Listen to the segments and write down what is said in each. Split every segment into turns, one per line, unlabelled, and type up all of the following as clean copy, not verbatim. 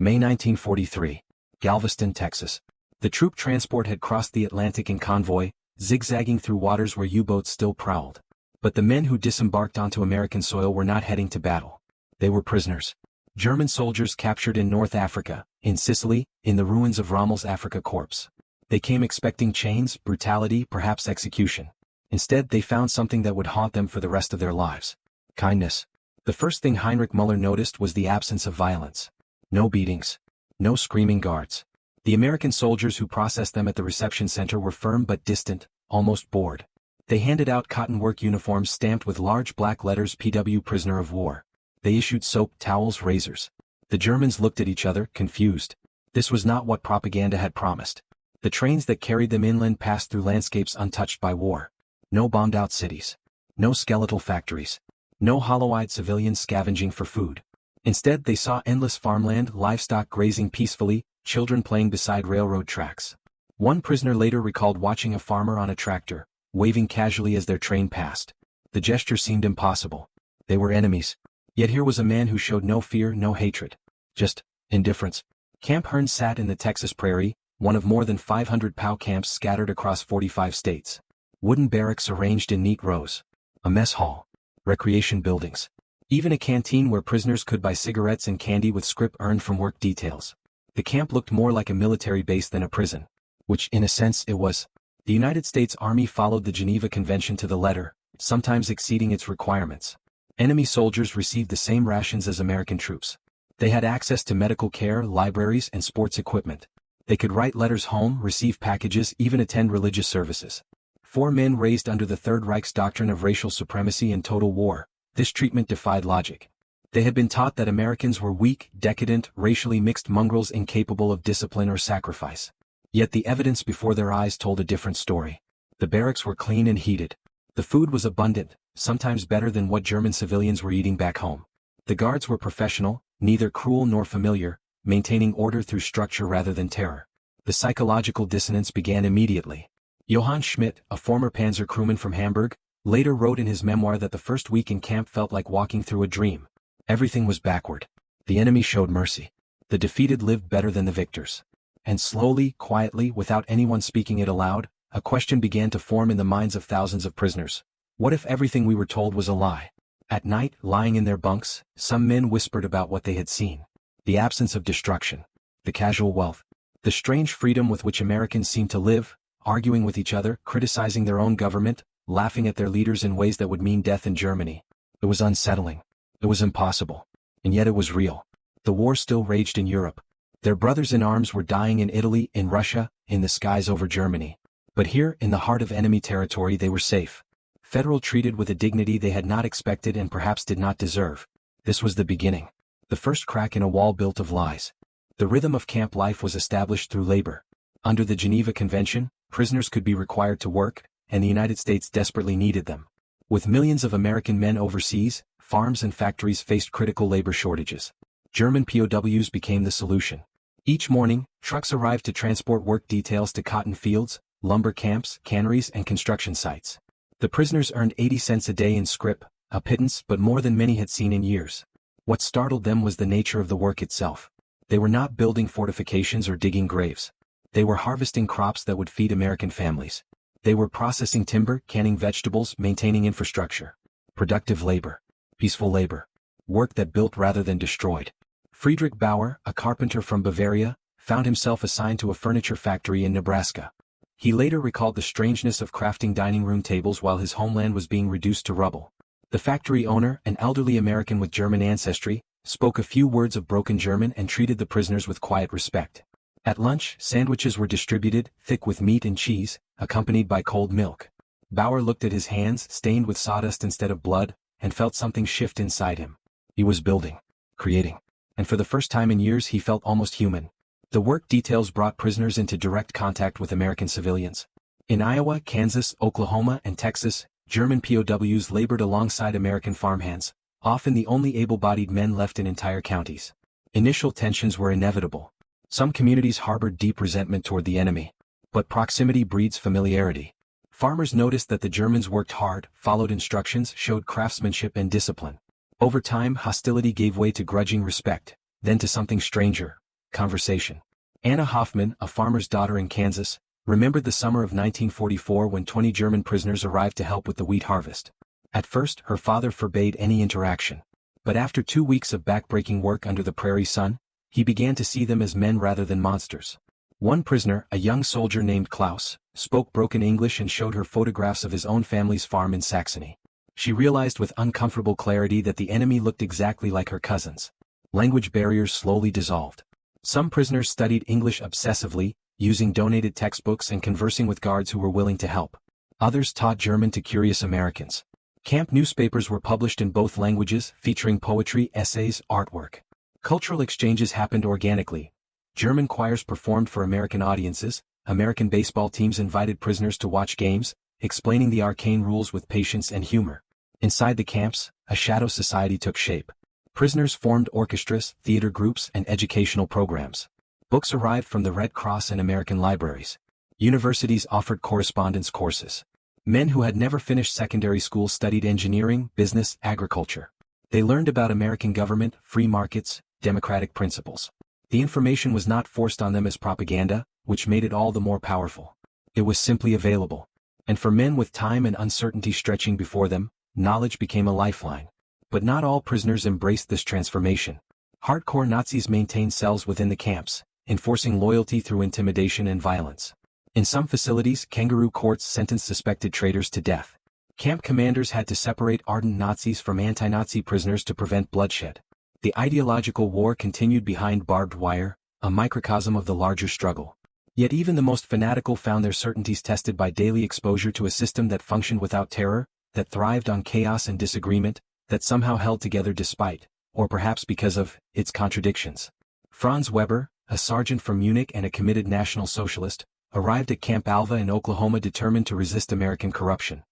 May 1943. Galveston, Texas. The troop transport had crossed the Atlantic in convoy, zigzagging through waters where U-boats still prowled. But the men who disembarked onto American soil were not heading to battle. They were prisoners. German soldiers captured in North Africa, in Sicily, in the ruins of Rommel's Afrika Korps. They came expecting chains, brutality, perhaps execution. Instead, they found something that would haunt them for the rest of their lives. Kindness. The first thing Heinrich Müller noticed was the absence of violence. No beatings. No screaming guards. The American soldiers who processed them at the reception center were firm but distant, almost bored. They handed out cotton work uniforms stamped with large black letters PW Prisoner of War. They issued soap, towels, razors. The Germans looked at each other, confused. This was not what propaganda had promised. The trains that carried them inland passed through landscapes untouched by war. No bombed-out cities. No skeletal factories. No hollow-eyed civilians scavenging for food. Instead, they saw endless farmland, livestock grazing peacefully, children playing beside railroad tracks. One prisoner later recalled watching a farmer on a tractor, waving casually as their train passed. The gesture seemed impossible. They were enemies. Yet here was a man who showed no fear, no hatred. Just indifference. Camp Hearne sat in the Texas prairie, one of more than 500 POW camps scattered across 45 states. Wooden barracks arranged in neat rows. A mess hall. Recreation buildings. Even a canteen where prisoners could buy cigarettes and candy with scrip earned from work details. The camp looked more like a military base than a prison. Which, in a sense, it was. The United States Army followed the Geneva Convention to the letter, sometimes exceeding its requirements. Enemy soldiers received the same rations as American troops. They had access to medical care, libraries, and sports equipment. They could write letters home, receive packages, even attend religious services. For men raised under the Third Reich's doctrine of racial supremacy and total war, this treatment defied logic. They had been taught that Americans were weak, decadent, racially mixed mongrels incapable of discipline or sacrifice. Yet the evidence before their eyes told a different story. The barracks were clean and heated. The food was abundant, sometimes better than what German civilians were eating back home. The guards were professional, neither cruel nor familiar, maintaining order through structure rather than terror. The psychological dissonance began immediately. Johann Schmidt, a former panzer crewman from Hamburg, later wrote in his memoir that the first week in camp felt like walking through a dream. Everything was backward. The enemy showed mercy. The defeated lived better than the victors. And slowly, quietly, without anyone speaking it aloud, a question began to form in the minds of thousands of prisoners. What if everything we were told was a lie? At night, lying in their bunks, some men whispered about what they had seen. The absence of destruction. The casual wealth. The strange freedom with which Americans seemed to live, arguing with each other, criticizing their own government, laughing at their leaders in ways that would mean death in Germany. It was unsettling. It was impossible. And yet it was real. The war still raged in Europe. Their brothers in arms were dying in Italy, in Russia, in the skies over Germany. But here, in the heart of enemy territory, they were safe. Federal treated with a dignity they had not expected and perhaps did not deserve. This was the beginning. The first crack in a wall built of lies. The rhythm of camp life was established through labor. Under the Geneva Convention, prisoners could be required to work, and the United States desperately needed them. With millions of American men overseas, farms and factories faced critical labor shortages. German POWs became the solution. Each morning, trucks arrived to transport work details to cotton fields, lumber camps, canneries, and construction sites. The prisoners earned 80 cents a day in scrip, a pittance but more than many had seen in years. What startled them was the nature of the work itself. They were not building fortifications or digging graves. They were harvesting crops that would feed American families. They were processing timber, canning vegetables, maintaining infrastructure. Productive labor. Peaceful labor. Work that built rather than destroyed. Friedrich Bauer, a carpenter from Bavaria, found himself assigned to a furniture factory in Nebraska. He later recalled the strangeness of crafting dining room tables while his homeland was being reduced to rubble. The factory owner, an elderly American with German ancestry, spoke a few words of broken German and treated the prisoners with quiet respect. At lunch, sandwiches were distributed, thick with meat and cheese, accompanied by cold milk. Bauer looked at his hands, stained with sawdust instead of blood, and felt something shift inside him. He was building, creating. And for the first time in years he felt almost human. The work details brought prisoners into direct contact with American civilians. In Iowa, Kansas, Oklahoma, and Texas, German POWs labored alongside American farmhands, often the only able-bodied men left in entire counties. Initial tensions were inevitable. Some communities harbored deep resentment toward the enemy. But proximity breeds familiarity. Farmers noticed that the Germans worked hard, followed instructions, showed craftsmanship and discipline. Over time, hostility gave way to grudging respect, then to something stranger, Conversation. Anna Hoffman, a farmer's daughter in Kansas, remembered the summer of 1944 when 20 German prisoners arrived to help with the wheat harvest. At first, her father forbade any interaction. But after 2 weeks of back-breaking work under the prairie sun, he began to see them as men rather than monsters. One prisoner, a young soldier named Klaus, spoke broken English and showed her photographs of his own family's farm in Saxony. She realized with uncomfortable clarity that the enemy looked exactly like her cousins. Language barriers slowly dissolved. Some prisoners studied English obsessively, using donated textbooks and conversing with guards who were willing to help. Others taught German to curious Americans. Camp newspapers were published in both languages, featuring poetry, essays, artwork. Cultural exchanges happened organically. German choirs performed for American audiences, American baseball teams invited prisoners to watch games, explaining the arcane rules with patience and humor. Inside the camps, a shadow society took shape. Prisoners formed orchestras, theater groups, and educational programs. Books arrived from the Red Cross and American libraries. Universities offered correspondence courses. Men who had never finished secondary school studied engineering, business, agriculture. They learned about American government, free markets, democratic principles. The information was not forced on them as propaganda, which made it all the more powerful. It was simply available. And for men with time and uncertainty stretching before them, knowledge became a lifeline. But not all prisoners embraced this transformation. Hardcore Nazis maintained cells within the camps, enforcing loyalty through intimidation and violence. In some facilities, kangaroo courts sentenced suspected traitors to death. Camp commanders had to separate ardent Nazis from anti-Nazi prisoners to prevent bloodshed. The ideological war continued behind barbed wire, a microcosm of the larger struggle. Yet even the most fanatical found their certainties tested by daily exposure to a system that functioned without terror, that thrived on chaos and disagreement, that somehow held together despite, or perhaps because of, its contradictions. Franz Weber, a sergeant from Munich and a committed National Socialist, arrived at Camp Alva in Oklahoma determined to resist American corruption.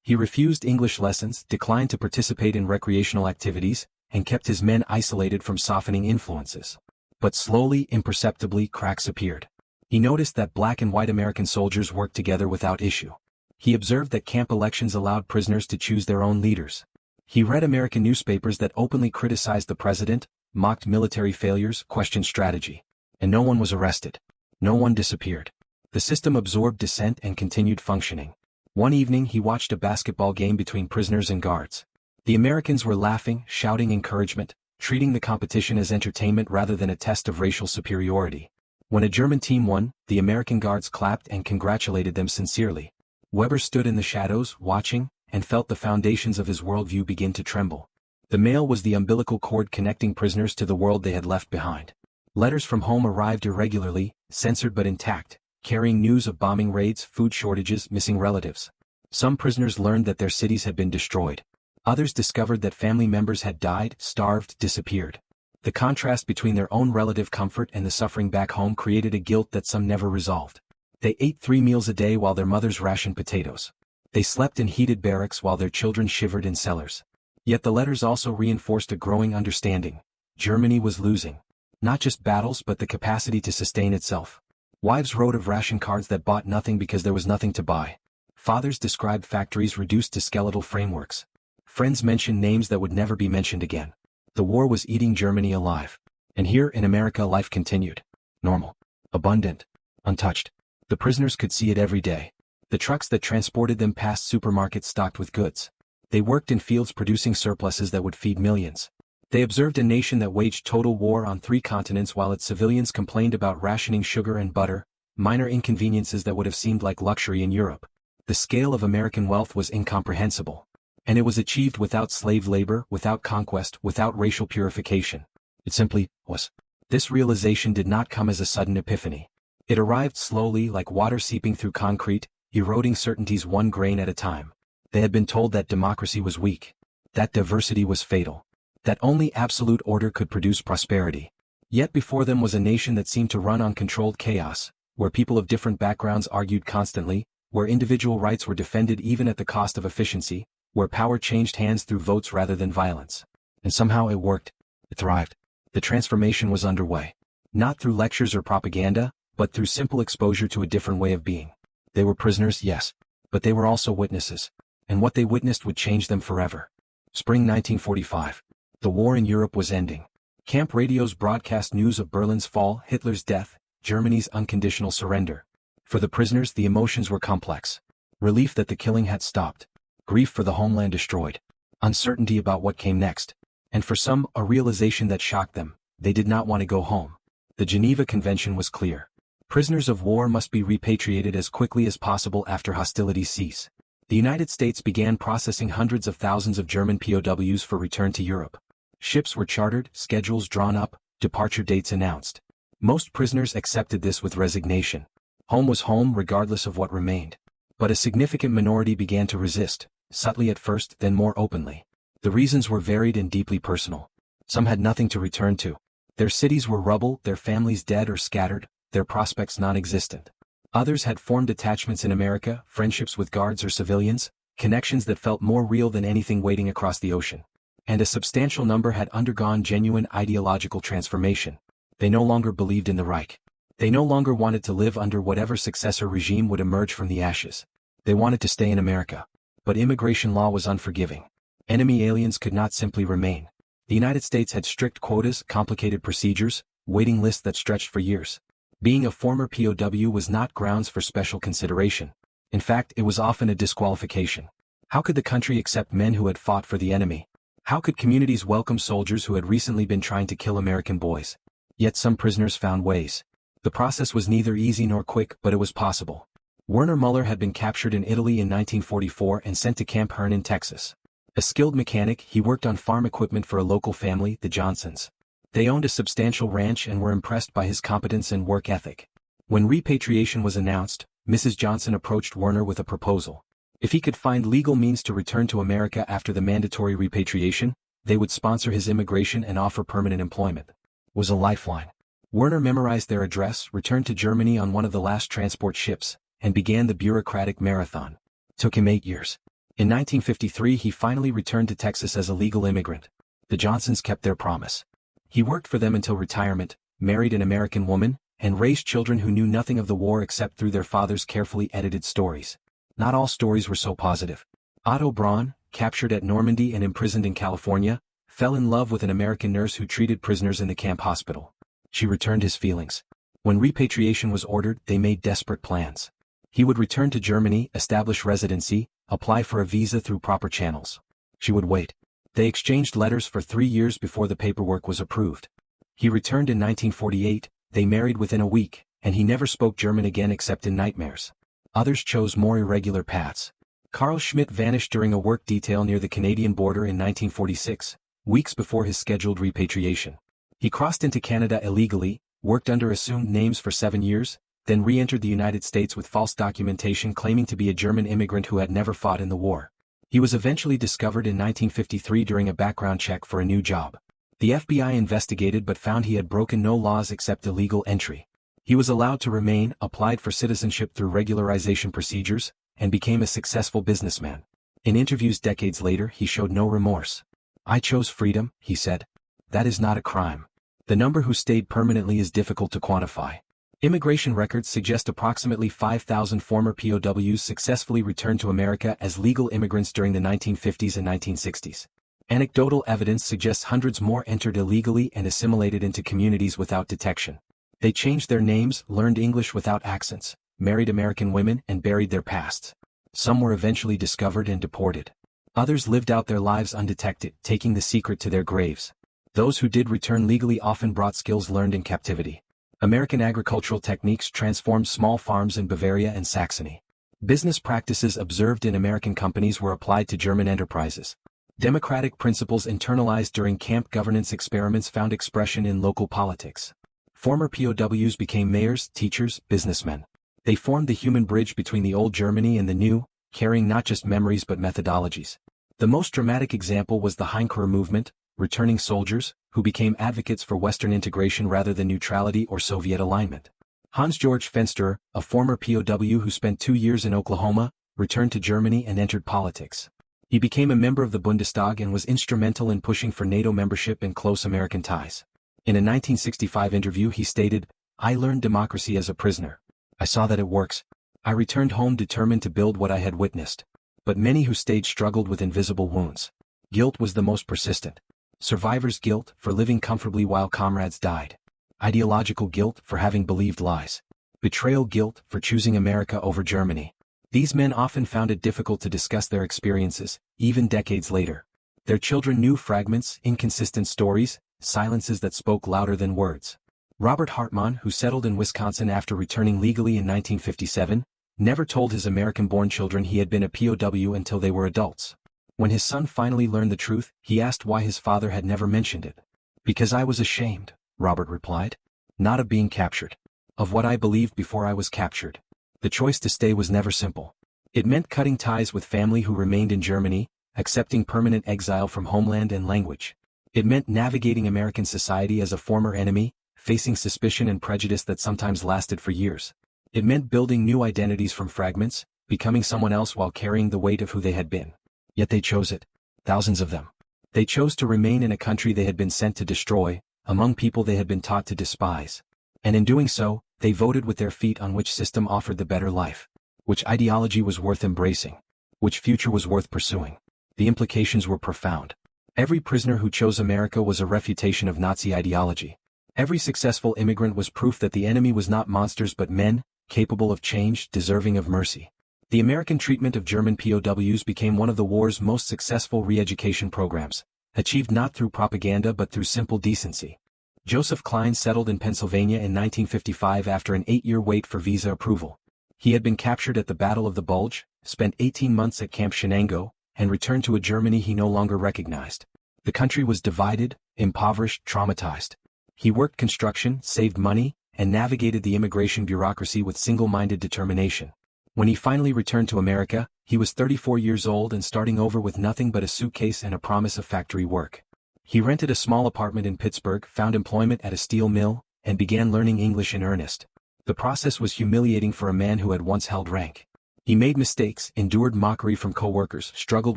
He refused English lessons, declined to participate in recreational activities, and kept his men isolated from softening influences. But slowly, imperceptibly, cracks appeared. He noticed that black and white American soldiers worked together without issue. He observed that camp elections allowed prisoners to choose their own leaders. He read American newspapers that openly criticized the president, mocked military failures, questioned strategy. And no one was arrested. No one disappeared. The system absorbed dissent and continued functioning. One evening he watched a basketball game between prisoners and guards. The Americans were laughing, shouting encouragement, treating the competition as entertainment rather than a test of racial superiority. When a German team won, the American guards clapped and congratulated them sincerely. Weber stood in the shadows, watching, and felt the foundations of his worldview begin to tremble. The mail was the umbilical cord connecting prisoners to the world they had left behind. Letters from home arrived irregularly, censored but intact, carrying news of bombing raids, food shortages, missing relatives. Some prisoners learned that their cities had been destroyed. Others discovered that family members had died, starved, disappeared. The contrast between their own relative comfort and the suffering back home created a guilt that some never resolved. They ate 3 meals a day while their mothers rationed potatoes. They slept in heated barracks while their children shivered in cellars. Yet the letters also reinforced a growing understanding. Germany was losing. Not just battles but the capacity to sustain itself. Wives wrote of ration cards that bought nothing because there was nothing to buy. Fathers described factories reduced to skeletal frameworks. Friends mentioned names that would never be mentioned again. The war was eating Germany alive. And here in America life continued. Normal. Abundant. Untouched. The prisoners could see it every day. The trucks that transported them passed supermarkets stocked with goods. They worked in fields producing surpluses that would feed millions. They observed a nation that waged total war on 3 continents while its civilians complained about rationing sugar and butter, minor inconveniences that would have seemed like luxury in Europe. The scale of American wealth was incomprehensible. And it was achieved without slave labor, without conquest, without racial purification. It simply was. This realization did not come as a sudden epiphany. It arrived slowly like water seeping through concrete, eroding certainties 1 grain at a time. They had been told that democracy was weak. That diversity was fatal. That only absolute order could produce prosperity. Yet before them was a nation that seemed to run on controlled chaos, where people of different backgrounds argued constantly, where individual rights were defended even at the cost of efficiency, where power changed hands through votes rather than violence. And somehow it worked. It thrived. The transformation was underway. Not through lectures or propaganda, but through simple exposure to a different way of being. They were prisoners, yes, but they were also witnesses. And what they witnessed would change them forever. Spring 1945. The war in Europe was ending. Camp radios broadcast news of Berlin's fall, Hitler's death, Germany's unconditional surrender. For the prisoners, the emotions were complex. Relief that the killing had stopped. Grief for the homeland destroyed. Uncertainty about what came next. And for some, a realization that shocked them: they did not want to go home. The Geneva Convention was clear. Prisoners of war must be repatriated as quickly as possible after hostilities cease. The United States began processing hundreds of thousands of German POWs for return to Europe. Ships were chartered, schedules drawn up, departure dates announced. Most prisoners accepted this with resignation. Home was home regardless of what remained. But a significant minority began to resist, subtly at first, then more openly. The reasons were varied and deeply personal. Some had nothing to return to. Their cities were rubble, their families dead or scattered, their prospects non-existent. Others had formed attachments in America, friendships with guards or civilians, connections that felt more real than anything waiting across the ocean. And a substantial number had undergone genuine ideological transformation. They no longer believed in the Reich. They no longer wanted to live under whatever successor regime would emerge from the ashes. They wanted to stay in America. But immigration law was unforgiving. Enemy aliens could not simply remain. The United States had strict quotas, complicated procedures, waiting lists that stretched for years. Being a former POW was not grounds for special consideration. In fact, it was often a disqualification. How could the country accept men who had fought for the enemy? How could communities welcome soldiers who had recently been trying to kill American boys? Yet some prisoners found ways. The process was neither easy nor quick, but it was possible. Werner Muller had been captured in Italy in 1944 and sent to Camp Hearne in Texas. A skilled mechanic, he worked on farm equipment for a local family, the Johnsons. They owned a substantial ranch and were impressed by his competence and work ethic. When repatriation was announced, Mrs. Johnson approached Werner with a proposal. If he could find legal means to return to America after the mandatory repatriation, they would sponsor his immigration and offer permanent employment. Was a lifeline. Werner memorized their address, returned to Germany on one of the last transport ships, and began the bureaucratic marathon. Took him 8 years. In 1953 he finally returned to Texas as a legal immigrant. The Johnsons kept their promise. He worked for them until retirement, married an American woman, and raised children who knew nothing of the war except through their father's carefully edited stories. Not all stories were so positive. Otto Braun, captured at Normandy and imprisoned in California, fell in love with an American nurse who treated prisoners in the camp hospital. She returned his feelings. When repatriation was ordered, they made desperate plans. He would return to Germany, establish residency, apply for a visa through proper channels. She would wait. They exchanged letters for 3 years before the paperwork was approved. He returned in 1948, they married within a week, and he never spoke German again except in nightmares. Others chose more irregular paths. Carl Schmidt vanished during a work detail near the Canadian border in 1946, weeks before his scheduled repatriation. He crossed into Canada illegally, worked under assumed names for 7 years, then re-entered the United States with false documentation claiming to be a German immigrant who had never fought in the war. He was eventually discovered in 1953 during a background check for a new job. The FBI investigated but found he had broken no laws except illegal entry. He was allowed to remain, applied for citizenship through regularization procedures, and became a successful businessman. In interviews decades later, he showed no remorse. "I chose freedom," he said. "That is not a crime." The number who stayed permanently is difficult to quantify. Immigration records suggest approximately 5,000 former POWs successfully returned to America as legal immigrants during the 1950s and 1960s. Anecdotal evidence suggests hundreds more entered illegally and assimilated into communities without detection. They changed their names, learned English without accents, married American women, and buried their pasts. Some were eventually discovered and deported. Others lived out their lives undetected, taking the secret to their graves. Those who did return legally often brought skills learned in captivity. American agricultural techniques transformed small farms in Bavaria and Saxony. Business practices observed in American companies were applied to German enterprises. Democratic principles internalized during camp governance experiments found expression in local politics. Former POWs became mayors, teachers, businessmen. They formed the human bridge between the old Germany and the new, carrying not just memories but methodologies. The most dramatic example was the Heimkehr movement, returning soldiers, who became advocates for Western integration rather than neutrality or Soviet alignment. Hans-Georg Fensterer, a former POW who spent 2 years in Oklahoma, returned to Germany and entered politics. He became a member of the Bundestag and was instrumental in pushing for NATO membership and close American ties. In a 1965 interview he stated, "I learned democracy as a prisoner. I saw that it works. I returned home determined to build what I had witnessed. But many who stayed struggled with invisible wounds. Guilt was the most persistent. Survivor's guilt for living comfortably while comrades died. Ideological guilt for having believed lies. Betrayal guilt for choosing America over Germany. These men often found it difficult to discuss their experiences, even decades later. Their children knew fragments, inconsistent stories, silences that spoke louder than words. Robert Hartman, who settled in Wisconsin after returning legally in 1957, never told his American-born children he had been a POW until they were adults. When his son finally learned the truth, he asked why his father had never mentioned it. "Because I was ashamed," Robert replied. "Not of being captured. Of what I believed before I was captured." The choice to stay was never simple. It meant cutting ties with family who remained in Germany, accepting permanent exile from homeland and language. It meant navigating American society as a former enemy, facing suspicion and prejudice that sometimes lasted for years. It meant building new identities from fragments, becoming someone else while carrying the weight of who they had been. Yet they chose it. Thousands of them. They chose to remain in a country they had been sent to destroy, among people they had been taught to despise. And in doing so, they voted with their feet on which system offered the better life, which ideology was worth embracing, which future was worth pursuing. The implications were profound. Every prisoner who chose America was a refutation of Nazi ideology. Every successful immigrant was proof that the enemy was not monsters but men, capable of change, deserving of mercy. The American treatment of German POWs became one of the war's most successful re-education programs, achieved not through propaganda but through simple decency. Joseph Klein settled in Pennsylvania in 1955 after an 8-year wait for visa approval. He had been captured at the Battle of the Bulge, spent 18 months at Camp Hearne, and returned to a Germany he no longer recognized. The country was divided, impoverished, traumatized. He worked construction, saved money, and navigated the immigration bureaucracy with single-minded determination. When he finally returned to America, he was 34 years old and starting over with nothing but a suitcase and a promise of factory work. He rented a small apartment in Pittsburgh, found employment at a steel mill, and began learning English in earnest. The process was humiliating for a man who had once held rank. He made mistakes, endured mockery from co-workers, struggled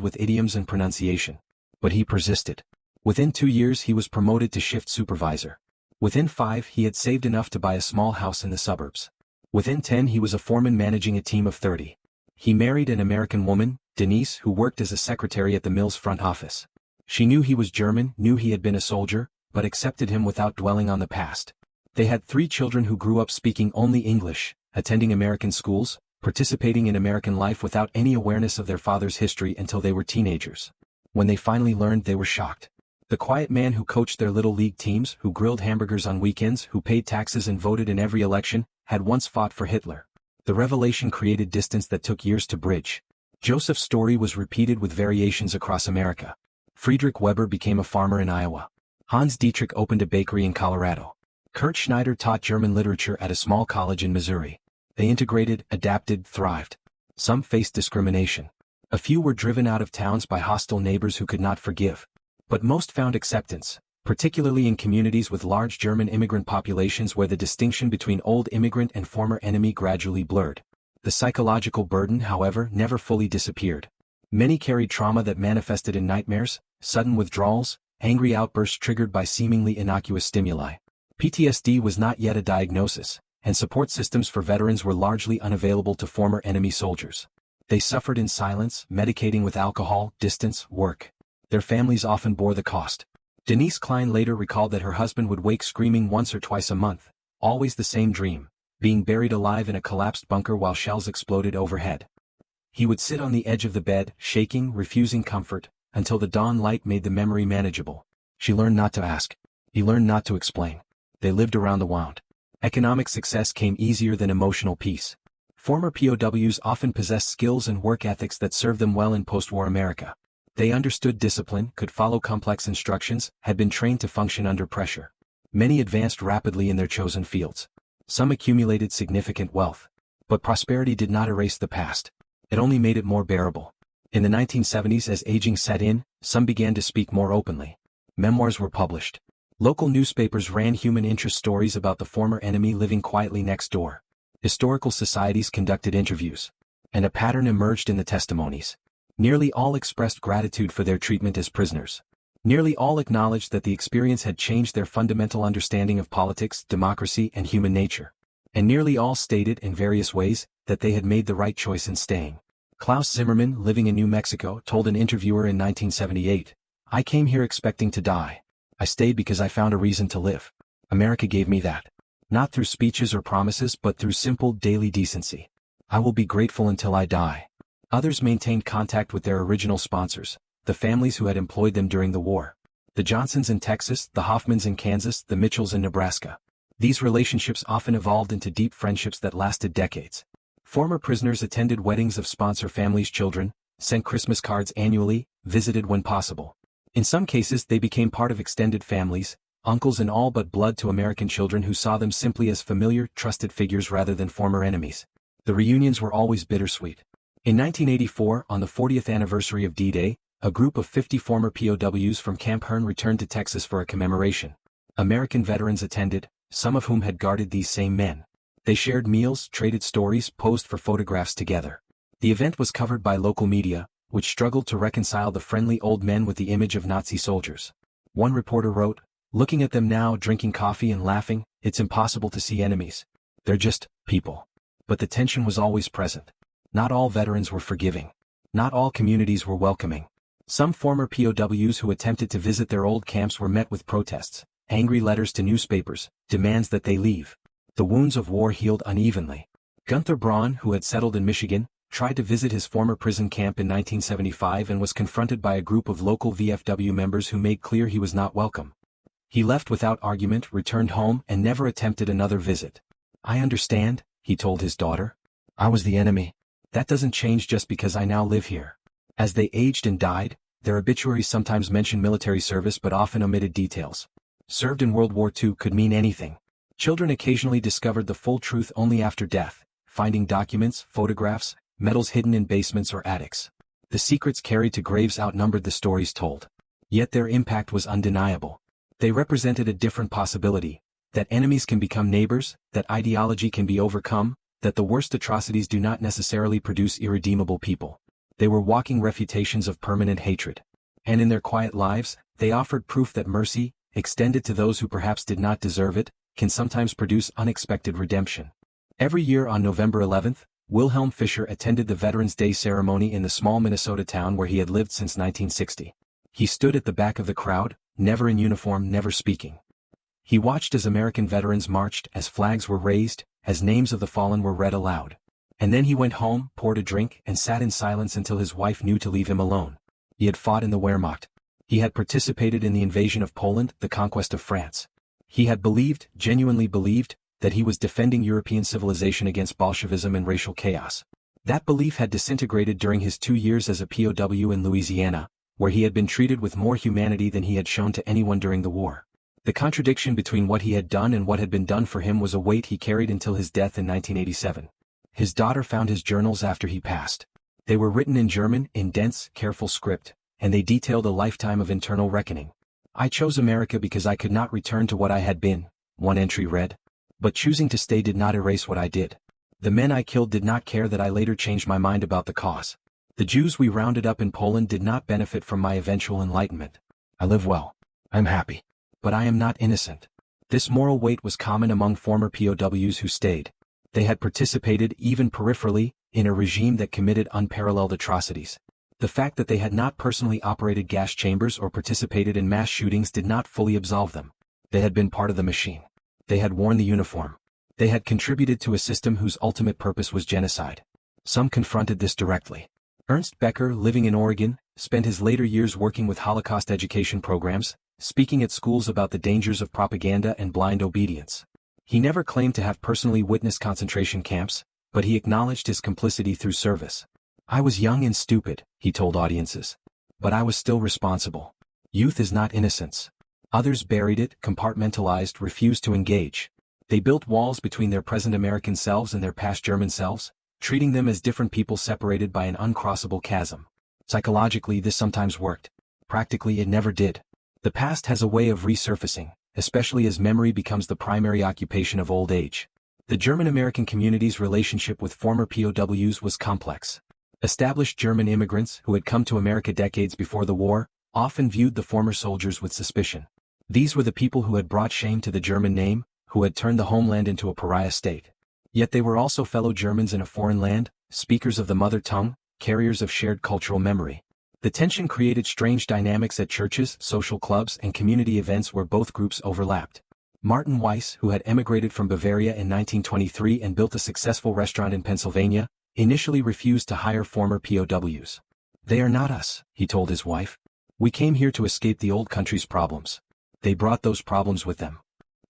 with idioms and pronunciation. But he persisted. Within 2 years he was promoted to shift supervisor. Within 5 he had saved enough to buy a small house in the suburbs. Within 10 he was a foreman managing a team of 30. He married an American woman, Denise, who worked as a secretary at the mill's front office. She knew he was German, knew he had been a soldier, but accepted him without dwelling on the past. They had 3 children who grew up speaking only English, attending American schools, participating in American life without any awareness of their father's history until they were teenagers. When they finally learned, they were shocked. The quiet man who coached their little league teams, who grilled hamburgers on weekends, who paid taxes and voted in every election, had once fought for Hitler. The revelation created distance that took years to bridge. Joseph's story was repeated with variations across America. Friedrich Weber became a farmer in Iowa. Hans Dietrich opened a bakery in Colorado. Kurt Schneider taught German literature at a small college in Missouri. They integrated, adapted, thrived. Some faced discrimination. A few were driven out of towns by hostile neighbors who could not forgive. But most found acceptance, particularly in communities with large German immigrant populations where the distinction between old immigrant and former enemy gradually blurred. The psychological burden, however, never fully disappeared. Many carried trauma that manifested in nightmares, sudden withdrawals, angry outbursts triggered by seemingly innocuous stimuli. PTSD was not yet a diagnosis, and support systems for veterans were largely unavailable to former enemy soldiers. They suffered in silence, medicating with alcohol, distance, work. Their families often bore the cost. Denise Klein later recalled that her husband would wake screaming once or twice a month, always the same dream, being buried alive in a collapsed bunker while shells exploded overhead. He would sit on the edge of the bed, shaking, refusing comfort, until the dawn light made the memory manageable. She learned not to ask. He learned not to explain. They lived around the wound. Economic success came easier than emotional peace. Former POWs often possessed skills and work ethics that served them well in post-war America. They understood discipline, could follow complex instructions, had been trained to function under pressure. Many advanced rapidly in their chosen fields. Some accumulated significant wealth. But prosperity did not erase the past. It only made it more bearable. In the 1970s, as aging set in, some began to speak more openly. Memoirs were published. Local newspapers ran human interest stories about the former enemy living quietly next door. Historical societies conducted interviews. And a pattern emerged in the testimonies. Nearly all expressed gratitude for their treatment as prisoners. Nearly all acknowledged that the experience had changed their fundamental understanding of politics, democracy, and human nature. And nearly all stated, in various ways, that they had made the right choice in staying. Klaus Zimmermann, living in New Mexico, told an interviewer in 1978, I came here expecting to die. I stayed because I found a reason to live. America gave me that. Not through speeches or promises but through simple daily decency. I will be grateful until I die. Others maintained contact with their original sponsors, the families who had employed them during the war. The Johnsons in Texas, the Hoffmans in Kansas, the Mitchells in Nebraska. These relationships often evolved into deep friendships that lasted decades. Former prisoners attended weddings of sponsor families' children, sent Christmas cards annually, visited when possible. In some cases they became part of extended families, uncles and all but blood to American children who saw them simply as familiar, trusted figures rather than former enemies. The reunions were always bittersweet. In 1984, on the 40th anniversary of D-Day, a group of 50 former POWs from Camp Hearne returned to Texas for a commemoration. American veterans attended, some of whom had guarded these same men. They shared meals, traded stories, posed for photographs together. The event was covered by local media, which struggled to reconcile the friendly old men with the image of Nazi soldiers. One reporter wrote, "Looking at them now drinking coffee and laughing, it's impossible to see enemies. They're just people." But the tension was always present. Not all veterans were forgiving. Not all communities were welcoming. Some former POWs who attempted to visit their old camps were met with protests, angry letters to newspapers, demands that they leave. The wounds of war healed unevenly. Gunther Braun, who had settled in Michigan, tried to visit his former prison camp in 1975 and was confronted by a group of local VFW members who made clear he was not welcome. He left without argument, returned home, and never attempted another visit. "I understand," he told his daughter. "I was the enemy. That doesn't change just because I now live here." As they aged and died, their obituaries sometimes mentioned military service but often omitted details. Served in World War II could mean anything. Children occasionally discovered the full truth only after death, finding documents, photographs, medals hidden in basements or attics. The secrets carried to graves outnumbered the stories told. Yet their impact was undeniable. They represented a different possibility, that enemies can become neighbors, that ideology can be overcome, that the worst atrocities do not necessarily produce irredeemable people. They were walking refutations of permanent hatred. And in their quiet lives, they offered proof that mercy, extended to those who perhaps did not deserve it, can sometimes produce unexpected redemption. Every year on November 11th, Wilhelm Fischer attended the Veterans Day ceremony in the small Minnesota town where he had lived since 1960. He stood at the back of the crowd, never in uniform, never speaking. He watched as American veterans marched, as flags were raised, as names of the fallen were read aloud. And then he went home, poured a drink, and sat in silence until his wife knew to leave him alone. He had fought in the Wehrmacht. He had participated in the invasion of Poland, the conquest of France. He had believed, genuinely believed, that he was defending European civilization against Bolshevism and racial chaos. That belief had disintegrated during his 2 years as a POW in Louisiana, where he had been treated with more humanity than he had shown to anyone during the war. The contradiction between what he had done and what had been done for him was a weight he carried until his death in 1987. His daughter found his journals after he passed. They were written in German, in dense, careful script, and they detailed a lifetime of internal reckoning. "I chose America because I could not return to what I had been," one entry read. "But choosing to stay did not erase what I did. The men I killed did not care that I later changed my mind about the cause. The Jews we rounded up in Poland did not benefit from my eventual enlightenment. I live well. I'm happy. But I am not innocent." This moral weight was common among former POWs who stayed. They had participated, even peripherally, in a regime that committed unparalleled atrocities. The fact that they had not personally operated gas chambers or participated in mass shootings did not fully absolve them. They had been part of the machine. They had worn the uniform. They had contributed to a system whose ultimate purpose was genocide. Some confronted this directly. Ernst Becker, living in Oregon, spent his later years working with Holocaust education programs, speaking at schools about the dangers of propaganda and blind obedience. He never claimed to have personally witnessed concentration camps, but he acknowledged his complicity through service. "I was young and stupid," he told audiences. "But I was still responsible. Youth is not innocence." Others buried it, compartmentalized, refused to engage. They built walls between their present American selves and their past German selves, treating them as different people separated by an uncrossable chasm. Psychologically this sometimes worked. Practically it never did. The past has a way of resurfacing, especially as memory becomes the primary occupation of old age. The German-American community's relationship with former POWs was complex. Established German immigrants, who had come to America decades before the war, often viewed the former soldiers with suspicion. These were the people who had brought shame to the German name, who had turned the homeland into a pariah state. Yet they were also fellow Germans in a foreign land, speakers of the mother tongue, carriers of shared cultural memory. The tension created strange dynamics at churches, social clubs, and community events where both groups overlapped. Martin Weiss, who had emigrated from Bavaria in 1923 and built a successful restaurant in Pennsylvania, initially refused to hire former POWs. "They are not us," he told his wife. "We came here to escape the old country's problems. They brought those problems with them."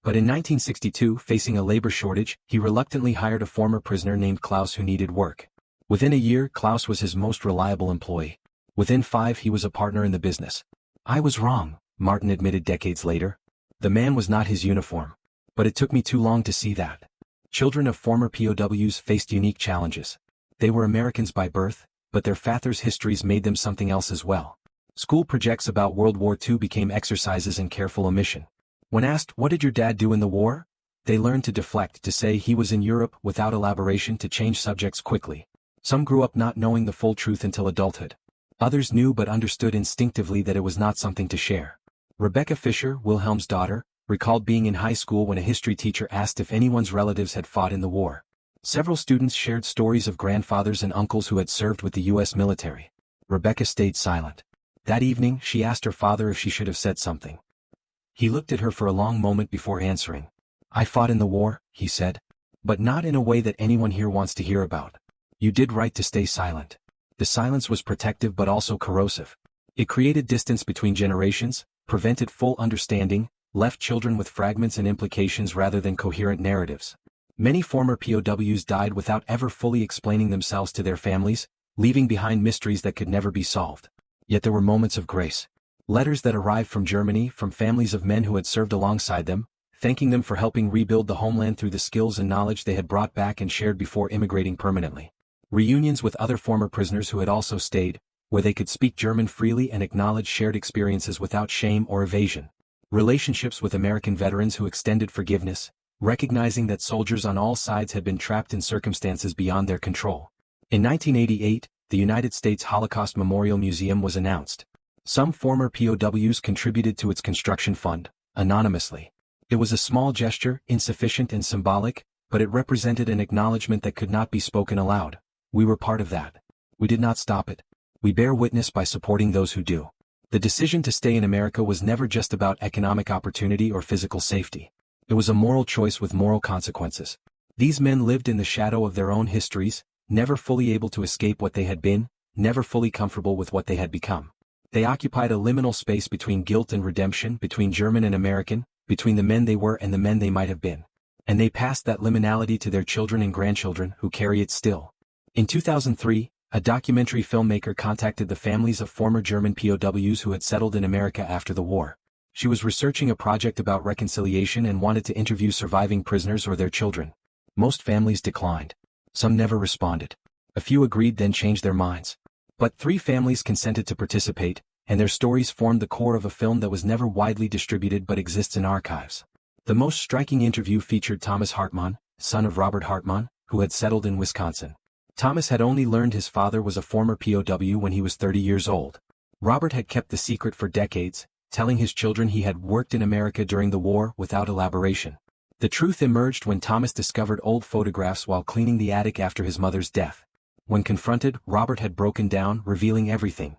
But in 1962, facing a labor shortage, he reluctantly hired a former prisoner named Klaus who needed work. Within a year, Klaus was his most reliable employee. Within 5, he was a partner in the business. "I was wrong," Martin admitted decades later. "The man was not his uniform. But it took me too long to see that." Children of former POWs faced unique challenges. They were Americans by birth, but their fathers' histories made them something else as well. School projects about World War II became exercises in careful omission. When asked, "What did your dad do in the war?" they learned to deflect, to say he was in Europe without elaboration, to change subjects quickly. Some grew up not knowing the full truth until adulthood. Others knew but understood instinctively that it was not something to share. Rebecca Fisher, Wilhelm's daughter, recalled being in high school when a history teacher asked if anyone's relatives had fought in the war. Several students shared stories of grandfathers and uncles who had served with the U.S. military. Rebecca stayed silent. That evening, she asked her father if she should have said something. He looked at her for a long moment before answering. "I fought in the war," he said. "But not in a way that anyone here wants to hear about. You did right to stay silent." The silence was protective but also corrosive. It created distance between generations, prevented full understanding, left children with fragments and implications rather than coherent narratives. Many former POWs died without ever fully explaining themselves to their families, leaving behind mysteries that could never be solved. Yet there were moments of grace. Letters that arrived from Germany, from families of men who had served alongside them, thanking them for helping rebuild the homeland through the skills and knowledge they had brought back and shared before immigrating permanently. Reunions with other former prisoners who had also stayed, where they could speak German freely and acknowledge shared experiences without shame or evasion. Relationships with American veterans who extended forgiveness, recognizing that soldiers on all sides had been trapped in circumstances beyond their control. In 1988, the United States Holocaust Memorial Museum was announced. Some former POWs contributed to its construction fund, anonymously. It was a small gesture, insufficient and symbolic, but it represented an acknowledgement that could not be spoken aloud. We were part of that. We did not stop it. We bear witness by supporting those who do. The decision to stay in America was never just about economic opportunity or physical safety. It was a moral choice with moral consequences. These men lived in the shadow of their own histories, never fully able to escape what they had been, never fully comfortable with what they had become. They occupied a liminal space between guilt and redemption, between German and American, between the men they were and the men they might have been. And they passed that liminality to their children and grandchildren, who carry it still. In 2003, a documentary filmmaker contacted the families of former German POWs who had settled in America after the war. She was researching a project about reconciliation and wanted to interview surviving prisoners or their children. Most families declined. Some never responded. A few agreed, then changed their minds. But 3 families consented to participate, and their stories formed the core of a film that was never widely distributed but exists in archives. The most striking interview featured Thomas Hartmann, son of Robert Hartmann, who had settled in Wisconsin. Thomas had only learned his father was a former POW when he was 30 years old. Robert had kept the secret for decades, telling his children he had worked in America during the war without elaboration. The truth emerged when Thomas discovered old photographs while cleaning the attic after his mother's death. When confronted, Robert had broken down, revealing everything.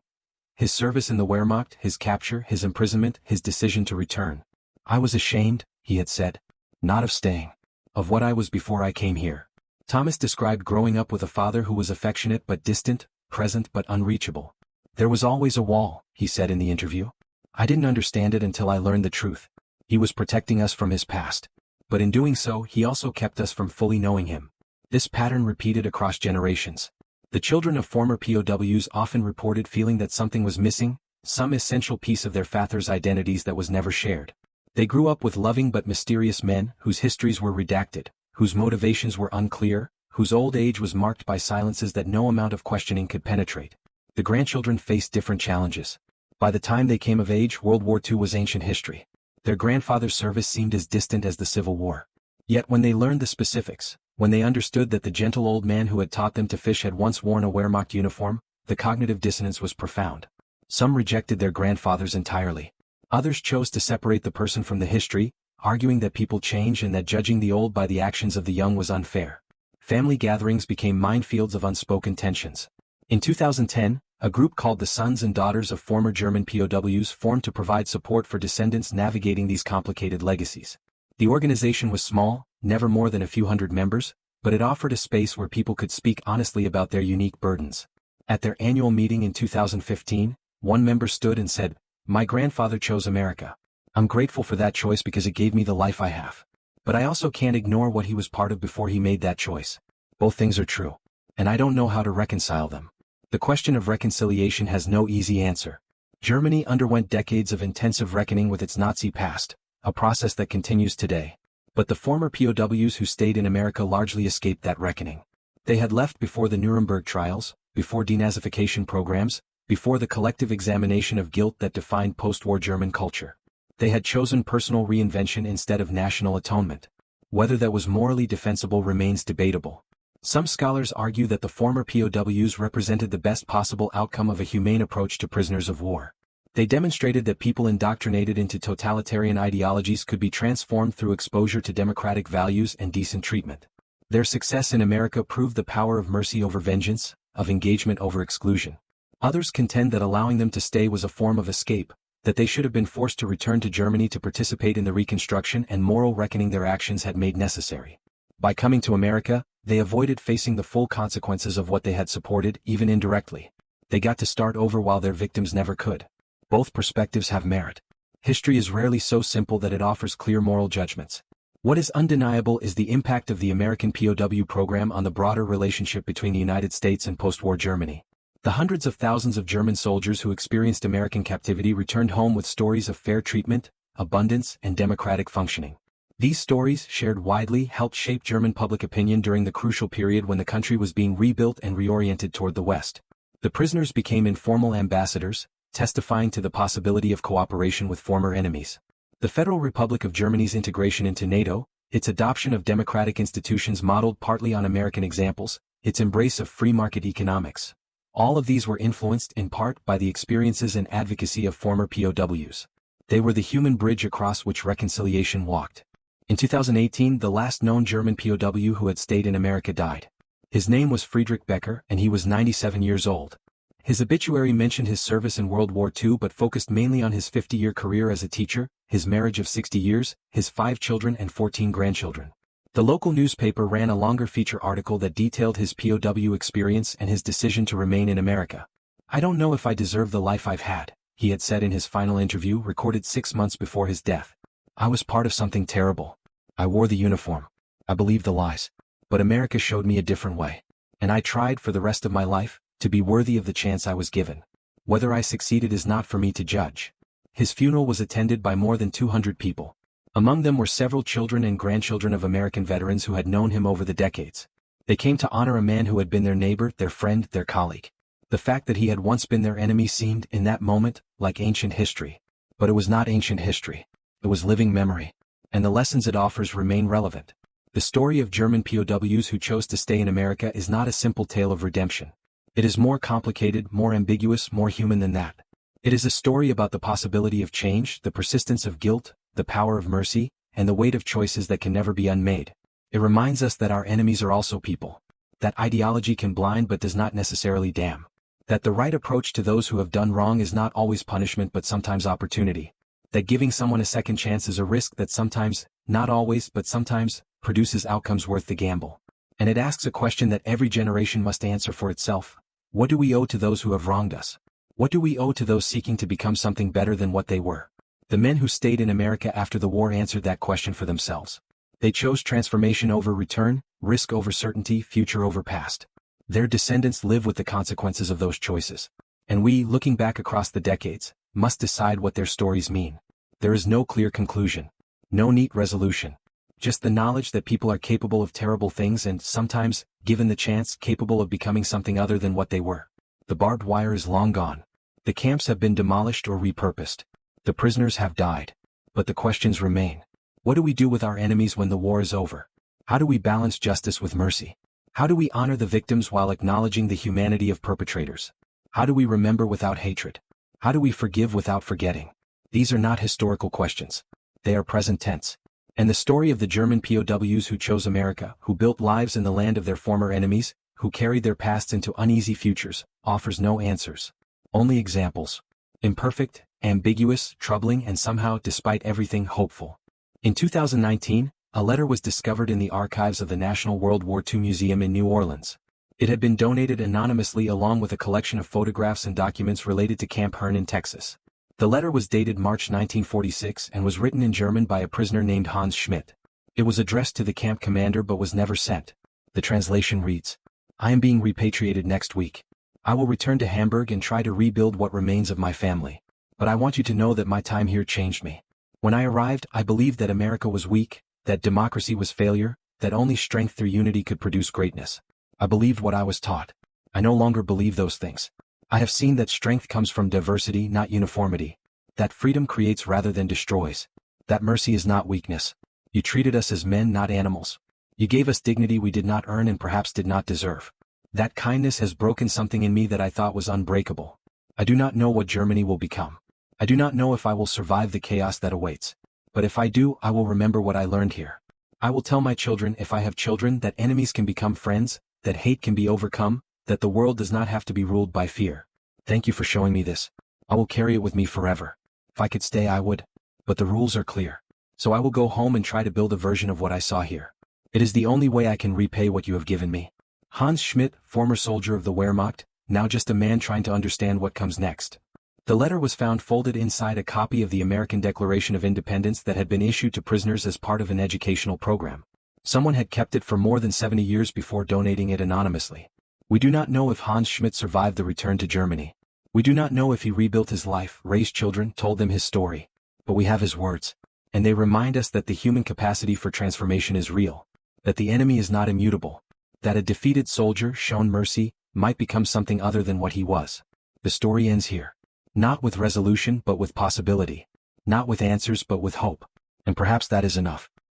His service in the Wehrmacht, his capture, his imprisonment, his decision to return. "I was ashamed," he had said. "Not of staying. Of what I was before I came here." Thomas described growing up with a father who was affectionate but distant, present but unreachable. "There was always a wall," he said in the interview. "I didn't understand it until I learned the truth. He was protecting us from his past. But in doing so, he also kept us from fully knowing him." This pattern repeated across generations. The children of former POWs often reported feeling that something was missing, some essential piece of their fathers' identities that was never shared. They grew up with loving but mysterious men whose histories were redacted, whose motivations were unclear, whose old age was marked by silences that no amount of questioning could penetrate. The grandchildren faced different challenges. By the time they came of age, World War II was ancient history. Their grandfather's service seemed as distant as the Civil War. Yet when they learned the specifics, when they understood that the gentle old man who had taught them to fish had once worn a Wehrmacht uniform, the cognitive dissonance was profound. Some rejected their grandfathers entirely. Others chose to separate the person from the history, arguing that people change and that judging the old by the actions of the young was unfair. Family gatherings became minefields of unspoken tensions. In 2010, A group called the Sons and Daughters of Former German POWs formed to provide support for descendants navigating these complicated legacies. The organization was small, never more than a few hundred members, but it offered a space where people could speak honestly about their unique burdens. At their annual meeting in 2015, one member stood and said, "My grandfather chose America. I'm grateful for that choice because it gave me the life I have. But I also can't ignore what he was part of before he made that choice. Both things are true. And I don't know how to reconcile them." The question of reconciliation has no easy answer. Germany underwent decades of intensive reckoning with its Nazi past, a process that continues today. But the former POWs who stayed in America largely escaped that reckoning. They had left before the Nuremberg trials, before denazification programs, before the collective examination of guilt that defined post-war German culture. They had chosen personal reinvention instead of national atonement. Whether that was morally defensible remains debatable. Some scholars argue that the former POWs represented the best possible outcome of a humane approach to prisoners of war. They demonstrated that people indoctrinated into totalitarian ideologies could be transformed through exposure to democratic values and decent treatment. Their success in America proved the power of mercy over vengeance, of engagement over exclusion. Others contend that allowing them to stay was a form of escape, that they should have been forced to return to Germany to participate in the reconstruction and moral reckoning their actions had made necessary. By coming to America, they avoided facing the full consequences of what they had supported, even indirectly. They got to start over while their victims never could. Both perspectives have merit. History is rarely so simple that it offers clear moral judgments. What is undeniable is the impact of the American POW program on the broader relationship between the United States and post-war Germany. The hundreds of thousands of German soldiers who experienced American captivity returned home with stories of fair treatment, abundance, and democratic functioning. These stories, shared widely, helped shape German public opinion during the crucial period when the country was being rebuilt and reoriented toward the West. The prisoners became informal ambassadors, testifying to the possibility of cooperation with former enemies. The Federal Republic of Germany's integration into NATO, its adoption of democratic institutions modeled partly on American examples, its embrace of free market economics. All of these were influenced in part by the experiences and advocacy of former POWs. They were the human bridge across which reconciliation walked. In 2018, the last known German POW who had stayed in America died. His name was Friedrich Becker, and he was 97 years old. His obituary mentioned his service in World War II but focused mainly on his 50-year career as a teacher, his marriage of 60 years, his 5 children and 14 grandchildren. The local newspaper ran a longer feature article that detailed his POW experience and his decision to remain in America. "I don't know if I deserve the life I've had," he had said in his final interview recorded 6 months before his death. "I was part of something terrible. I wore the uniform. I believed the lies. But America showed me a different way. And I tried for the rest of my life to be worthy of the chance I was given. Whether I succeeded is not for me to judge." His funeral was attended by more than 200 people. Among them were several children and grandchildren of American veterans who had known him over the decades. They came to honor a man who had been their neighbor, their friend, their colleague. The fact that he had once been their enemy seemed, in that moment, like ancient history. But it was not ancient history. It was living memory. And the lessons it offers remain relevant. The story of German POWs who chose to stay in America is not a simple tale of redemption. It is more complicated, more ambiguous, more human than that. It is a story about the possibility of change, the persistence of guilt, the power of mercy, and the weight of choices that can never be unmade. It reminds us that our enemies are also people. That ideology can blind but does not necessarily damn. That the right approach to those who have done wrong is not always punishment but sometimes opportunity. That giving someone a second chance is a risk that sometimes, not always but sometimes, produces outcomes worth the gamble. And it asks a question that every generation must answer for itself. What do we owe to those who have wronged us? What do we owe to those seeking to become something better than what they were? The men who stayed in America after the war answered that question for themselves. They chose transformation over return, risk over certainty, future over past. Their descendants live with the consequences of those choices. And we, looking back across the decades, must decide what their stories mean. There is no clear conclusion. No neat resolution. Just the knowledge that people are capable of terrible things and, sometimes, given the chance, capable of becoming something other than what they were. The barbed wire is long gone. The camps have been demolished or repurposed. The prisoners have died. But the questions remain. What do we do with our enemies when the war is over? How do we balance justice with mercy? How do we honor the victims while acknowledging the humanity of perpetrators? How do we remember without hatred? How do we forgive without forgetting? These are not historical questions. They are present tense. And the story of the German POWs who chose America, who built lives in the land of their former enemies, who carried their pasts into uneasy futures, offers no answers. Only examples. Imperfect, ambiguous, troubling, and somehow, despite everything, hopeful. In 2019, a letter was discovered in the archives of the National World War II Museum in New Orleans. It had been donated anonymously along with a collection of photographs and documents related to Camp Hearne in Texas. The letter was dated March 1946 and was written in German by a prisoner named Hans Schmidt. It was addressed to the camp commander but was never sent. The translation reads, "I am being repatriated next week. I will return to Hamburg and try to rebuild what remains of my family. But I want you to know that my time here changed me. When I arrived, I believed that America was weak, that democracy was failure, that only strength through unity could produce greatness. I believed what I was taught. I no longer believe those things. I have seen that strength comes from diversity, not uniformity. That freedom creates rather than destroys. That mercy is not weakness. You treated us as men, not animals. You gave us dignity we did not earn and perhaps did not deserve. That kindness has broken something in me that I thought was unbreakable. I do not know what Germany will become. I do not know if I will survive the chaos that awaits. But if I do, I will remember what I learned here. I will tell my children, if I have children, that enemies can become friends, that hate can be overcome, that the world does not have to be ruled by fear. Thank you for showing me this. I will carry it with me forever. If I could stay, I would. But the rules are clear. So I will go home and try to build a version of what I saw here. It is the only way I can repay what you have given me." Hans Schmidt, former soldier of the Wehrmacht, now just a man trying to understand what comes next. The letter was found folded inside a copy of the American Declaration of Independence that had been issued to prisoners as part of an educational program. Someone had kept it for more than 70 years before donating it anonymously. We do not know if Hans Schmidt survived the return to Germany. We do not know if he rebuilt his life, raised children, told them his story. But we have his words. And they remind us that the human capacity for transformation is real. That the enemy is not immutable. That a defeated soldier, shown mercy, might become something other than what he was. The story ends here. Not with resolution but with possibility. Not with answers but with hope. And perhaps that is enough.